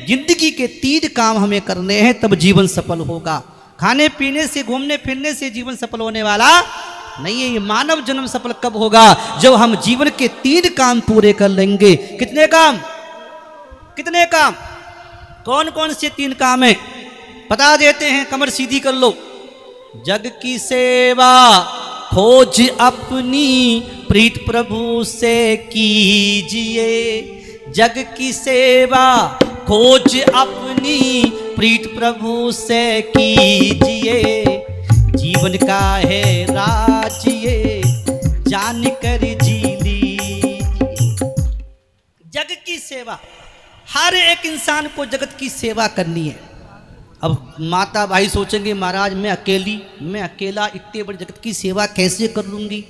जिंदगी के 3 काम हमें करने हैं, तब जीवन सफल होगा। खाने पीने से, घूमने फिरने से जीवन सफल होने वाला नहीं है। ये मानव जन्म सफल कब होगा? जब हम जीवन के 3 काम पूरे कर लेंगे। कितने काम? कितने काम? कौन कौन से 3 काम है बता देते हैं, कमर सीधी कर लो। जग की सेवा खोज अपनी प्रीत प्रभु से कीजिए। जग की सेवा खोज अपनी प्रीत प्रभु से कीजिए। जीवन का है राज्य जान कर जी लीजिए। जग की सेवा, हर एक इंसान को जगत की सेवा करनी है। अब माता भाई सोचेंगे महाराज मैं अकेला इतने बड़ी जगत की सेवा कैसे कर लूँगी?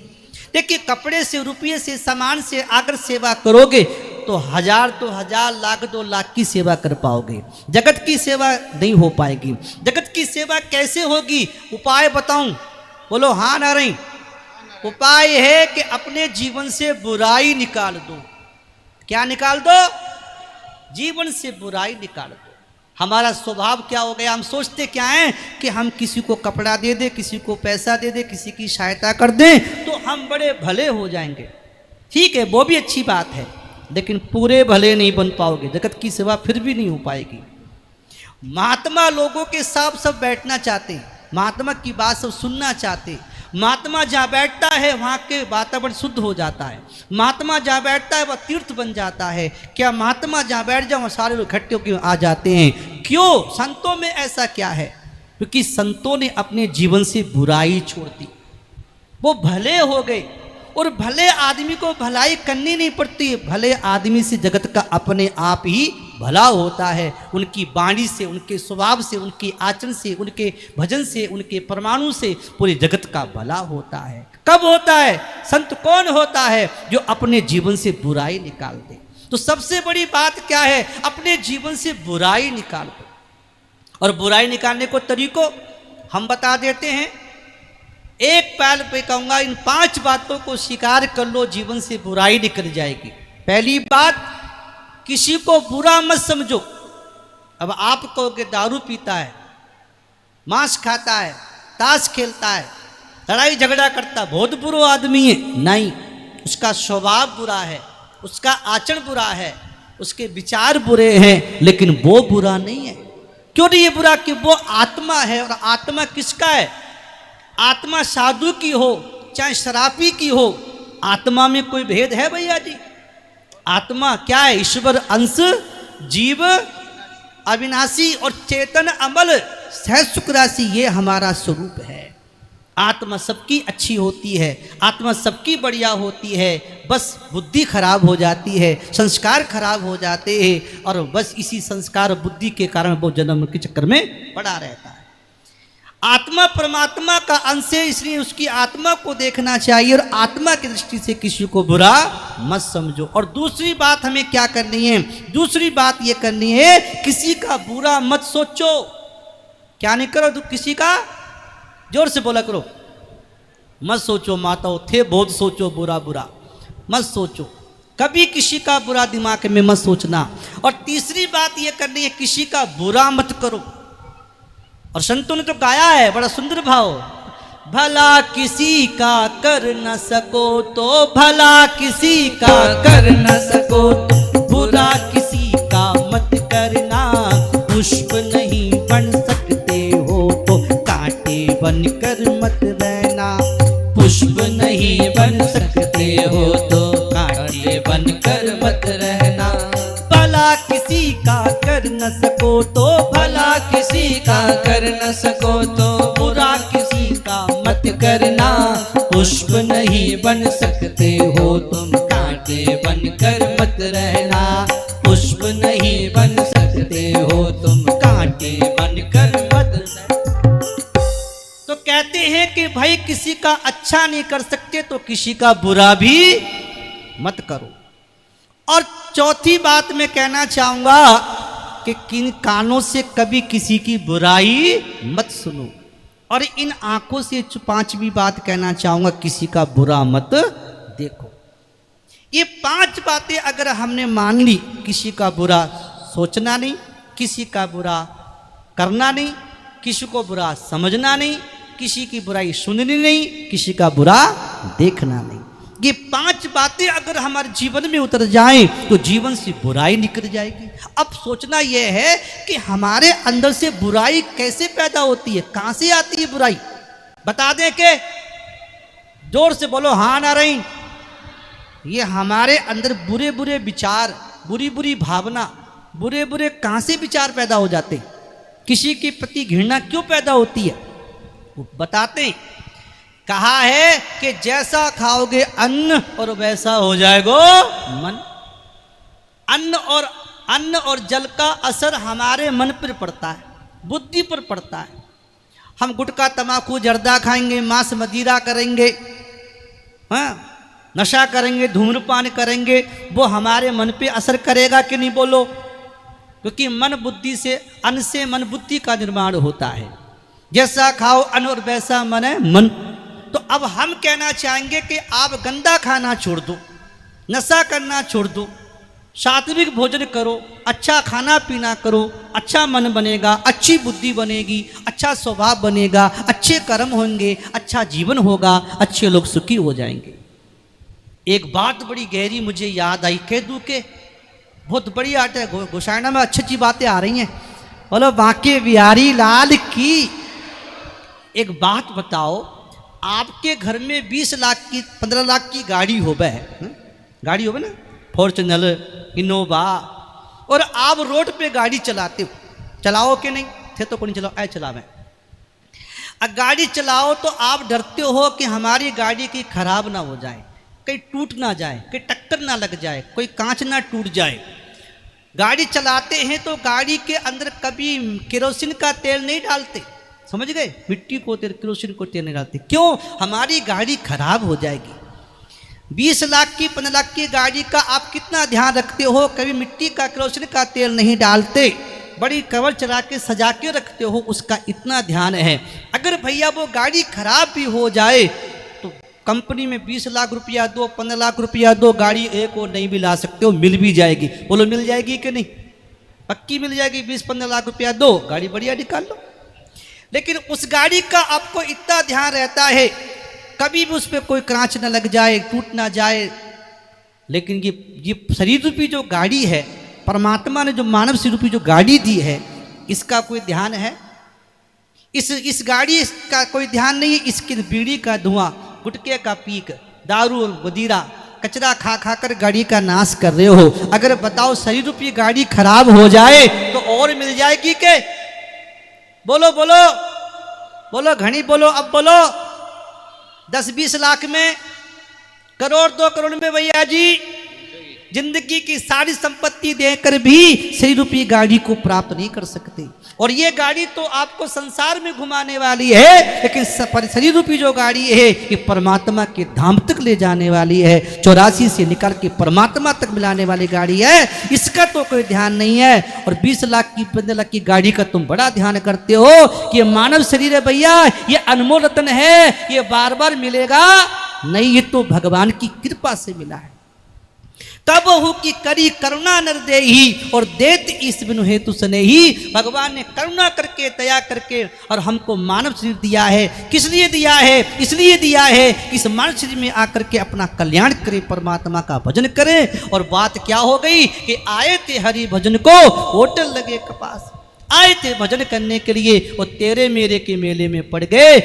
देखिए, कपड़े से, रुपये से, सामान से अगर सेवा करोगे तो 1000 तो 1000, लाख 2 लाख की सेवा कर पाओगे। जगत की सेवा नहीं हो पाएगी। जगत की सेवा कैसे होगी? उपाय बताऊं? बोलो हाँ ना रही। उपाय है कि अपने जीवन से बुराई निकाल दो। क्या निकाल दो? जीवन से बुराई निकाल दो। हमारा स्वभाव क्या हो गया? हम सोचते क्या है कि हम किसी को कपड़ा दे दे, किसी को पैसा दे दे, किसी की सहायता कर दें तो हम बड़े भले हो जाएंगे। ठीक है, वो भी अच्छी बात है, लेकिन पूरे भले नहीं बन पाओगे। जगत की सेवा फिर भी नहीं हो पाएगी। महात्मा लोगों के साथ सब बैठना चाहते हैं, महात्मा की बात सब सुनना चाहते हैं। महात्मा जहाँ बैठता है वहाँ के वातावरण शुद्ध हो जाता है। महात्मा जहाँ बैठता है वह तीर्थ बन जाता है। क्या महात्मा जहाँ बैठ जाए वहाँ सारे लोग इकट्ठे होकर आ जाते हैं? क्यों? संतों में ऐसा क्या है? क्योंकि संतों ने अपने जीवन से बुराई छोड़ दी, वो भले हो गए। और भले आदमी को भलाई करनी नहीं पड़ती। भले आदमी से जगत का अपने आप ही भला होता है। उनकी वाणी से, उनके स्वभाव से, उनके आचरण से, उनके भजन से, उनके परमाणु से पूरे जगत का भला होता है। कब होता है? संत कौन होता है? जो अपने जीवन से बुराई निकाल दे। तो सबसे बड़ी बात क्या है? अपने जीवन से बुराई निकाल दो। और बुराई निकालने को तरीकों हम बता देते हैं। एक पहल पे कहूंगा, इन 5 बातों को स्वीकार कर लो, जीवन से बुराई निकल जाएगी। पहली बात, किसी को बुरा मत समझो। अब आप कहोगे दारू पीता है, मांस खाता है, ताश खेलता है, लड़ाई झगड़ा करता, बहुत बुरा आदमी है। नहीं, उसका स्वभाव बुरा है, उसका आचरण बुरा है, उसके विचार बुरे हैं, लेकिन वो बुरा नहीं है। क्यों नहीं है बुरा? कि वो आत्मा है। और आत्मा किसका है? आत्मा साधु की हो चाहे शराबी की हो, आत्मा में कोई भेद है भैया जी? आत्मा क्या है? ईश्वर अंश, जीव अविनाशी और चेतन अमल सह सुख राशि, ये हमारा स्वरूप है। आत्मा सबकी अच्छी होती है, आत्मा सबकी बढ़िया होती है। बस बुद्धि खराब हो जाती है, संस्कार खराब हो जाते हैं, और बस इसी संस्कार बुद्धि के कारण वो जन्म के चक्कर में पड़ा रहता है। आत्मा परमात्मा का अंश है, इसलिए उसकी आत्मा को देखना चाहिए और आत्मा की दृष्टि से किसी को बुरा मत समझो। और दूसरी बात हमें क्या करनी है? दूसरी बात ये करनी है, किसी का बुरा मत सोचो। क्या नहीं करो? तो किसी का, जोर से बोला करो, मत सोचो। माताओं थे बहुत सोचो, बुरा बुरा मत सोचो। कभी किसी का बुरा दिमाग में मत सोचना। और तीसरी बात ये करनी है, किसी का बुरा मत करो। और संतों ने तो गाया है बड़ा सुंदर भाव, भला किसी का कर न सको तो भला किसी का कर न सको तो बुरा किसी का मत करना। पुष्प नहीं बन सकते हो तो कांटे बनकर मत रहना। पुष्प नहीं बन सकते हो तो कांटे बनकर मत रहना। भला किसी का कर न सको तो भला किसी का कर न सको तो बुरा किसी का मत करना। पुष्प नहीं बन सकते हो तुम कांटे बनकर मत रहना। पुष्प नहीं बन सकते हो तुम कांटे बनकर मत रहना। तो कहते हैं कि भाई किसी का अच्छा नहीं कर सकते तो किसी का बुरा भी मत करो। और चौथी बात मैं कहना चाहूंगा कि किन कानों से कभी किसी की बुराई मत सुनो। और इन आंखों से 5वीं बात कहना चाहूंगा, किसी का बुरा मत देखो। ये 5 बातें अगर हमने मान ली, किसी का बुरा सोचना नहीं, किसी का बुरा करना नहीं, किसी को बुरा समझना नहीं, किसी की बुराई सुननी नहीं, किसी का बुरा देखना नहीं। ये 5 बातें अगर हमारे जीवन में उतर जाएं तो जीवन से बुराई निकल जाएगी। अब सोचना यह है कि हमारे अंदर से बुराई कैसे पैदा होती है, कहां से आती है बुराई? बता दें कि जोर से बोलो, हाँ ना रही। ये हमारे अंदर बुरे बुरे विचार, बुरी बुरी भावना, बुरे बुरे कहां से विचार पैदा हो जाते हैं? किसी के प्रति घृणा क्यों पैदा होती है वो बताते हैं। कहा है कि जैसा खाओगे अन्न और वैसा हो जाएगा मन। अन्न और जल का असर हमारे मन पर पड़ता है, बुद्धि पर पड़ता है। हम गुटखा तमाकू जर्दा खाएंगे, मांस मदिरा करेंगे, हाँ, नशा करेंगे, धूम्रपान करेंगे, वो हमारे मन पे असर करेगा कि नहीं बोलो? क्योंकि मन बुद्धि से, अन्न से मन बुद्धि का निर्माण होता है। जैसा खाओ अन्न और वैसा मन है मन। तो अब हम कहना चाहेंगे कि आप गंदा खाना छोड़ दो, नशा करना छोड़ दो, सात्विक भोजन करो, अच्छा खाना पीना करो, अच्छा मन बनेगा, अच्छी बुद्धि बनेगी, अच्छा स्वभाव बनेगा, अच्छे कर्म होंगे, अच्छा जीवन होगा, अच्छे लोग सुखी हो जाएंगे। एक बात बड़ी गहरी मुझे याद आई, कह दूं के बहुत बड़ी आट है, गोसाइना में अच्छी अच्छी बातें आ रही हैं। बोलो बांके बिहारी लाल की। एक बात बताओ, आपके घर में 20 लाख की 15 लाख की गाड़ी होवे, गाड़ी होवे ना, फॉर्च्यूनर, इनोवा, और आप रोड पे गाड़ी चलाते हो, चलाओ कि नहीं? थे तो कोई चलाओ, ऐ चलावे। अब गाड़ी चलाओ तो आप डरते हो कि हमारी गाड़ी की खराब ना हो जाए, कहीं टूट ना जाए, कहीं टक्कर ना लग जाए, कोई कांच ना टूट जाए। गाड़ी चलाते हैं तो गाड़ी के अंदर कभी केरोसिन का तेल नहीं डालते, समझ गए? मिट्टी को तेल, केरोसिन को तेल नहीं डालते। क्यों? हमारी गाड़ी खराब हो जाएगी। 20 लाख की 15 लाख की गाड़ी का आप कितना ध्यान रखते हो? कभी मिट्टी का, केरोसिन का तेल नहीं डालते, बड़ी कवर चला के सजा के रखते हो, उसका इतना ध्यान है। अगर भैया वो गाड़ी खराब भी हो जाए तो कंपनी में 20 लाख रुपया दो, 15 लाख रुपया दो, गाड़ी एक और नहीं भी ला सकते हो, मिल भी जाएगी। बोलो मिल जाएगी कि नहीं? पक्की मिल जाएगी। 20-15 लाख रुपया दो, गाड़ी बढ़िया निकाल लो। लेकिन उस गाड़ी का आपको इतना ध्यान रहता है कभी भी उस पर कोई कांच न लग जाए, टूट ना जाए। लेकिन ये शरीर रूपी जो गाड़ी है, परमात्मा ने जो मानव शरीर रूपी जो गाड़ी दी है, इसका कोई ध्यान है? इस गाड़ी का कोई ध्यान नहीं है। इसकी बीड़ी का धुआं, गुटके का पीक, दारू और मदिरा, कचरा खा खा कर गाड़ी का नाश कर रहे हो। अगर बताओ शरीर रूपी गाड़ी खराब हो जाए तो और मिल जाएगी के? बोलो बोलो बोलो, घनी बोलो, अब बोलो। 10-20 लाख में, करोड़ 2 करोड़ में भैया जी जिंदगी की सारी संपत्ति देकर भी शरीर रूपी गाड़ी को प्राप्त नहीं कर सकते। और ये गाड़ी तो आपको संसार में घुमाने वाली है, लेकिन शरीर रूपी जो गाड़ी है ये परमात्मा के धाम तक ले जाने वाली है। 84 से निकाल के परमात्मा तक मिलाने वाली गाड़ी है, इसका तो कोई ध्यान नहीं है। और 20 लाख की 15 लाख की गाड़ी का तुम बड़ा ध्यान करते हो कि ये मानव शरीर है भैया, ये अनमोल रत्न है, ये बार बार मिलेगा नहीं, ये तो भगवान की कृपा से मिला है। तब हु की करी करुणा नर देही और देत इस बिनु हेतु सने ही। भगवान ने करुणा करके, दया करके और हमको मानव शरीर दिया है। किस लिए दिया है? इसलिए दिया है इस मानव शरीर में आकर के अपना कल्याण करें, परमात्मा का भजन करें। और बात क्या हो गई कि आए थे हरि भजन को होटल लगे कपास, आए थे भजन करने के लिए और तेरे मेरे के मेले में पड़ गए।